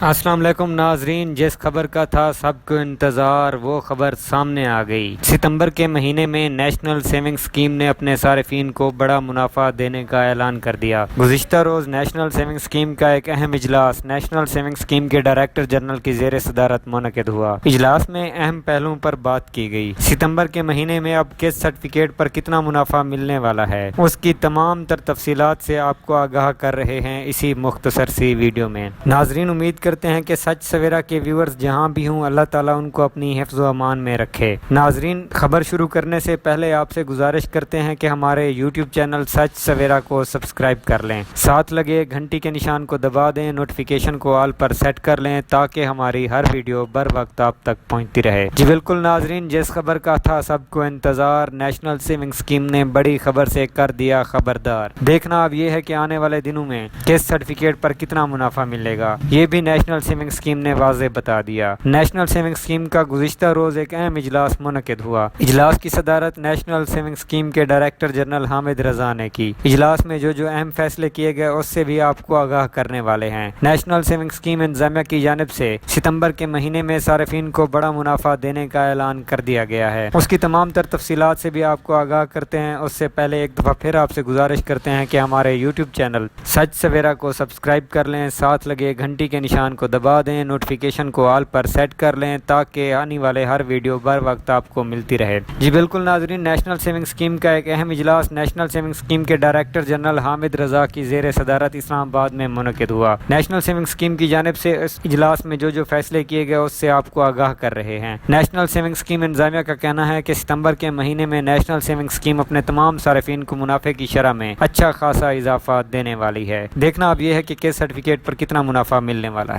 السلام علیکم ناظرین، جس خبر کا تھا سب کو انتظار وہ خبر سامنے آ گئی۔ ستمبر کے مہینے میں نیشنل سیونگ اسکیم نے اپنے صارفین کو بڑا منافع دینے کا اعلان کر دیا۔ گزشتہ روز نیشنل سیونگ اسکیم کا ایک اہم اجلاس نیشنل سیونگ اسکیم کے ڈائریکٹر جنرل کی زیر صدارت منعقد ہوا۔ اجلاس میں اہم پہلوؤں پر بات کی گئی۔ ستمبر کے مہینے میں اب کس سرٹیفکیٹ پر کتنا منافع ملنے والا ہے، اس کی تمام تر تفصیلات سے آپ کو آگاہ کر رہے ہیں اسی مختصر سی ویڈیو میں۔ ناظرین، امید کرتے ہیں کہ سچ سویرا کے ویورز جہاں بھی ہوں اللہ تعالیٰ ان کو اپنی حفظ و امان میں رکھے۔ ناظرین، خبر شروع کرنے سے پہلے آپ سے گزارش کرتے ہیں کہ ہمارے یوٹیوب چینل سچ سویرا کو سبسکرائب کر لیں، ساتھ لگے گھنٹی کے نشان کو دبا دیں، نوٹیفیکیشن کو آل پر سیٹ کر لیں تاکہ ہماری ہر ویڈیو بر وقت آپ تک پہنچتی رہے۔ جی بالکل ناظرین، جس خبر کا تھا سب کو انتظار، نیشنل سیونگ اسکیم نے بڑی خبر سے کر دیا خبردار۔ دیکھنا اب یہ ہے کہ آنے والے دنوں میں کس سرٹیفکیٹ پر کتنا منافع ملے گا، یہ بھی نیشنل سیونگ اسکیم نے واضح بتا دیا۔ نیشنل سیونگ اسکیم کا گزشتہ روز ایک اہم اجلاس منعقد ہوا۔ اجلاس کی صدارت نیشنل سیونگ اسکیم کے ڈائریکٹر جنرل حامد رضا نے کی۔ اجلاس میں جو اہم فیصلے کیے گئے اس سے بھی آپ کو آگاہ کرنے والے ہیں۔ نیشنل سیونگ اسکیم انتظامیہ کی جانب سے ستمبر کے مہینے میں صارفین کو بڑا منافع دینے کا اعلان کر دیا گیا ہے۔ اس کی تمام تر تفصیلات سے بھی آپ کو آگاہ کرتے ہیں۔ اس سے پہلے ایک دفعہ پھر آپ سے گزارش کرتے ہیں کہ ہمارے یوٹیوب چینل سچ سویرا کو سبسکرائب کر لیں، ساتھ لگے گھنٹی کے نشان کو دبا دیں، نوٹیفیکیشن کو آل پر سیٹ کر لیں تاکہ آنے والے ہر ویڈیو بر وقت آپ کو ملتی رہے۔ جی بالکل ناظرین، نیشنل سیونگ اسکیم کا ایک اہم اجلاس نیشنل سیونگ اسکیم کے ڈائریکٹر جنرل حامد رضا کی زیر صدارت اسلام آباد میں منعقد ہوا۔ نیشنل سیونگ اسکیم کی جانب سے اس اجلاس میں جو فیصلے کیے گئے اس سے آپ کو آگاہ کر رہے ہیں۔ نیشنل سیونگ اسکیم انتظامیہ کا کہنا ہے کہ ستمبر کے مہینے میں نیشنل سیونگ اسکیم اپنے تمام صارفین کو منافع کی شرح میں اچھا خاصا اضافہ دینے والی ہے۔ دیکھنا اب یہ ہے کہ کس سرٹیفکیٹ پر کتنا منافع ملنے والا ہے۔